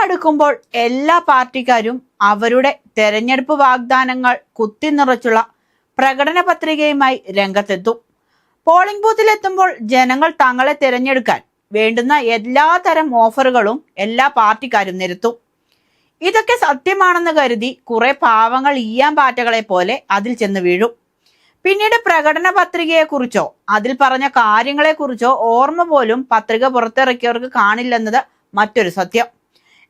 അടുക്കുമ്പോൾ എല്ലാ പാർട്ടിക്കാരും അവരുടെ തെരഞ്ഞെടുപ്പ് വാഗ്ദാനങ്ങൾ കുത്തിനിറച്ചുള്ള പ്രകടന പത്രികയുമായി രംഗത്തെത്തും. പോളിംഗ് ബൂത്തിലെത്തുമ്പോൾ ജനങ്ങൾ തങ്ങളെ തിരഞ്ഞെടുക്കാൻ വേണ്ടുന്ന എല്ലാ തരം ഓഫറുകളും എല്ലാ പാർട്ടിക്കാരും നിരത്തും. ഇതൊക്കെ സത്യമാണെന്ന് കരുതി കുറെ പാവങ്ങൾ ഈയാൻ പാറ്റകളെ പോലെ അതിൽ ചെന്ന് വീഴും. പിന്നീട് പ്രകടന പത്രികയെക്കുറിച്ചോ അതിൽ പറഞ്ഞ കാര്യങ്ങളെക്കുറിച്ചോ ഓർമ്മ പോലും പത്രിക പുറത്തിറക്കിയവർക്ക് കാണില്ലെന്നത് മറ്റൊരു സത്യം.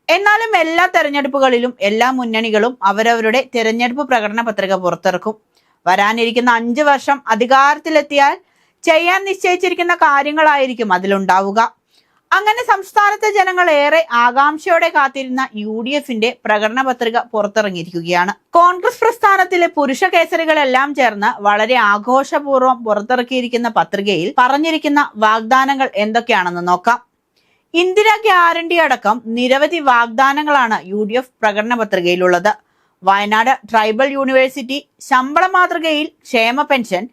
എന്നാലും എല്ലാ തെരഞ്ഞെടുപ്പുകളിലും എല്ലാ മുന്നണികളും അവരവരുടെ തിരഞ്ഞെടുപ്പ് പ്രകടന പത്രിക പുറത്തിറക്കും. വരാനിരിക്കുന്ന 5 വർഷം അധികാരത്തിലെത്തിയാൽ ചെയ്യാൻ നിശ്ചയിച്ചിരിക്കുന്ന കാര്യങ്ങളായിരിക്കും അതിലുണ്ടാവുക. അങ്ങനെ സംസ്ഥാനത്തെ ജനങ്ങൾ ഏറെ ആകാംക്ഷയോടെ കാത്തിരുന്ന UDFന്റെ പ്രകടന പത്രിക പുറത്തിറങ്ങിയിരിക്കുകയാണ്. കോൺഗ്രസ് പ്രസ്ഥാനത്തിലെ പുരുഷ കേസരികളെല്ലാം ചേർന്ന് വളരെ ആഘോഷപൂർവ്വം പുറത്തിറക്കിയിരിക്കുന്ന പത്രികയിൽ പറഞ്ഞിരിക്കുന്ന വാഗ്ദാനങ്ങൾ എന്തൊക്കെയാണെന്ന് നോക്കാം. ഇന്ദിരാ ഗ്യാരണ്ടി അടക്കം നിരവധി വാഗ്ദാനങ്ങളാണ് UDF പ്രകടന പത്രികയിലുള്ളത്. വയനാട് ട്രൈബൽ യൂണിവേഴ്സിറ്റി ശമ്പള മാതൃകയിൽ ക്ഷേമ പെൻഷൻ,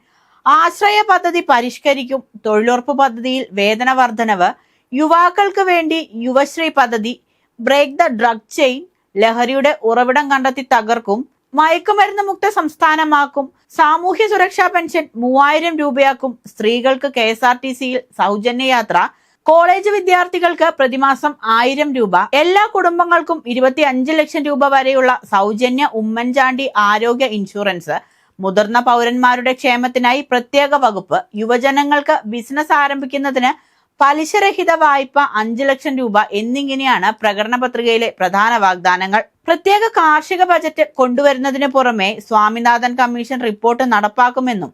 ആശ്രയ പദ്ധതി പരിഷ്കരിക്കും, തൊഴിലുറപ്പ് പദ്ധതിയിൽ വേതന വർധനവ്, യുവാക്കൾക്ക് വേണ്ടി യുവശ്രീ പദ്ധതി, ബ്രേക്ക് ദ ഡ്രഗ് ചെയിൻ, ലഹരിയുടെ ഉറവിടം കണ്ടെത്തി തകർക്കും, മയക്കുമരുന്ന് മുക്ത സംസ്ഥാനമാക്കും, സാമൂഹ്യ സുരക്ഷാ പെൻഷൻ 3000 രൂപയാക്കും, സ്ത്രീകൾക്ക് KSRTCയിൽ സൗജന്യ യാത്ര, കോളേജ് വിദ്യാർത്ഥികൾക്ക് പ്രതിമാസം 1000 രൂപ, എല്ലാ കുടുംബങ്ങൾക്കും 25 ലക്ഷം രൂപ വരെയുള്ള സൗജന്യ ഉമ്മൻചാണ്ടി ആരോഗ്യ ഇൻഷുറൻസ്, മുതിർന്ന പൗരന്മാരുടെ ക്ഷേമത്തിനായി പ്രത്യേക വകുപ്പ്, യുവജനങ്ങൾക്ക് ബിസിനസ് ആരംഭിക്കുന്നതിന് പലിശരഹിത വായ്പ 5 ലക്ഷം രൂപ എന്നിങ്ങനെയാണ് പ്രകടന പത്രികയിലെ പ്രധാന വാഗ്ദാനങ്ങൾ. പ്രത്യേക കാർഷിക ബജറ്റ് കൊണ്ടുവരുന്നതിന് പുറമെ സ്വാമിനാഥൻ കമ്മീഷൻ റിപ്പോർട്ട് നടപ്പാക്കുമെന്നും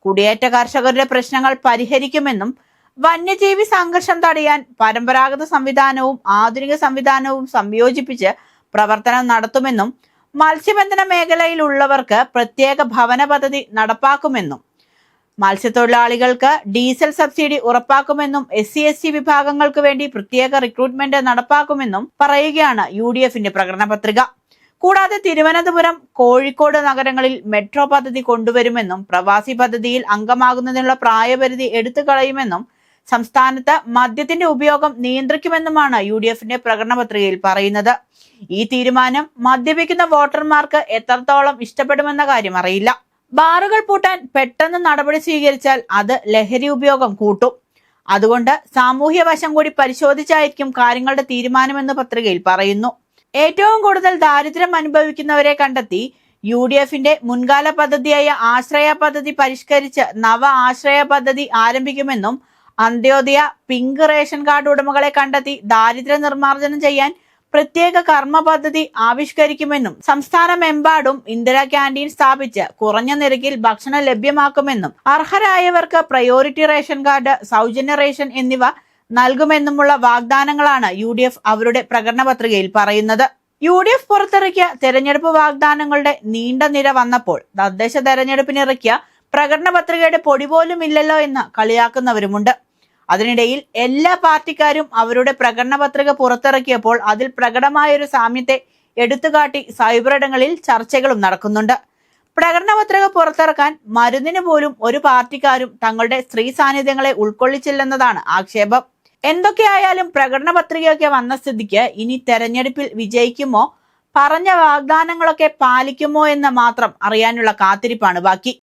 കുടിയേറ്റ കർഷകരുടെ പ്രശ്നങ്ങൾ പരിഹരിക്കുമെന്നും വന്യജീവി സംഘർഷം തടയാൻ പരമ്പരാഗത സംവിധാനവും ആധുനിക സംവിധാനവും സംയോജിപ്പിച്ച് പ്രവർത്തനം നടത്തുമെന്നും മത്സ്യബന്ധന മേഖലയിലുള്ളവർക്ക് പ്രത്യേക ഭവന പദ്ധതി നടപ്പാക്കുമെന്നും മത്സ്യത്തൊഴിലാളികൾക്ക് ഡീസൽ സബ്സിഡി ഉറപ്പാക്കുമെന്നും SC/ST വിഭാഗങ്ങൾക്ക് വേണ്ടി പ്രത്യേക റിക്രൂട്ട്മെന്റ് നടപ്പാക്കുമെന്നും പറയുകയാണ് UDFന്റെ പ്രകടന പത്രിക. കൂടാതെ തിരുവനന്തപുരം, കോഴിക്കോട് നഗരങ്ങളിൽ മെട്രോ പദ്ധതി കൊണ്ടുവരുമെന്നും പ്രവാസി പദ്ധതിയിൽ അംഗമാകുന്നതിനുള്ള പ്രായപരിധി എടുത്തു കളയുമെന്നും സംസ്ഥാനത്ത് മദ്യത്തിന്റെ ഉപയോഗം നിയന്ത്രിക്കുമെന്നുമാണ് UDFന്റെ പ്രകടന പത്രികയിൽ പറയുന്നത്. ഈ തീരുമാനം മദ്യപിക്കുന്ന വോട്ടർമാർക്ക് എത്രത്തോളം ഇഷ്ടപ്പെടുമെന്ന കാര്യം അറിയില്ല. ബാറുകൾ പൂട്ടാൻ പെട്ടെന്ന് നടപടി സ്വീകരിച്ചാൽ അത് ലഹരി ഉപയോഗം കൂട്ടും. അതുകൊണ്ട് സാമൂഹ്യ വശം കൂടി പരിശോധിച്ചായിരിക്കും കാര്യങ്ങളുടെ തീരുമാനമെന്ന് പത്രികയിൽ പറയുന്നു. ഏറ്റവും കൂടുതൽ ദാരിദ്ര്യം അനുഭവിക്കുന്നവരെ കണ്ടെത്തി UDFന്റെ മുൻകാല പദ്ധതിയായ ആശ്രയ പദ്ധതി പരിഷ്കരിച്ച് നവ ആശ്രയ പദ്ധതി ആരംഭിക്കുമെന്നും അന്ത്യോദയ പിങ്ക് റേഷൻ കാർഡ് ഉടമകളെ കണ്ടെത്തി ദാരിദ്ര്യ നിർമ്മാർജ്ജനം ചെയ്യാൻ പ്രത്യേക കർമ്മ പദ്ധതി ആവിഷ്കരിക്കുമെന്നും സംസ്ഥാനമെമ്പാടും ഇന്ദിരാ ക്യാൻറ്റീൻ സ്ഥാപിച്ച് കുറഞ്ഞ നിരക്കിൽ ഭക്ഷണം ലഭ്യമാക്കുമെന്നും അർഹരായവർക്ക് പ്രയോറിറ്റി റേഷൻ കാർഡ്, സൗജന്യ റേഷൻ എന്നിവ നൽകുമെന്നുമുള്ള വാഗ്ദാനങ്ങളാണ് UDF അവരുടെ പ്രകടന പത്രികയിൽ പറയുന്നത്. UDF പുറത്തിറക്കിയ തെരഞ്ഞെടുപ്പ് വാഗ്ദാനങ്ങളുടെ നീണ്ട നിര വന്നപ്പോൾ തദ്ദേശ തെരഞ്ഞെടുപ്പിനിറക്കിയ പ്രകടന പത്രികയുടെ പൊടി പോലും ഇല്ലല്ലോ എന്ന് കളിയാക്കുന്നവരുമുണ്ട്. അതിനിടയിൽ എല്ലാ പാർട്ടിക്കാരും അവരുടെ പ്രകടന പത്രിക പുറത്തിറക്കിയപ്പോൾ അതിൽ പ്രകടമായൊരു സാമ്യത്തെ എടുത്തുകാട്ടി സൈബറിടങ്ങളിൽ ചർച്ചകളും നടക്കുന്നുണ്ട്. പ്രകടന പത്രിക പുറത്തിറക്കാൻ മരുന്നിന് പോലും ഒരു പാർട്ടിക്കാരും തങ്ങളുടെ സ്ത്രീ സാന്നിധ്യങ്ങളെ ഉൾക്കൊള്ളിച്ചില്ലെന്നതാണ് ആക്ഷേപം. എന്തൊക്കെയായാലും പ്രകടന പത്രികയൊക്കെ വന്ന സ്ഥിതിക്ക് ഇനി തെരഞ്ഞെടുപ്പിൽ വിജയിക്കുമോ, പറഞ്ഞ വാഗ്ദാനങ്ങളൊക്കെ പാലിക്കുമോ എന്ന് മാത്രം അറിയാനുള്ള കാത്തിരിപ്പാണ് ബാക്കി.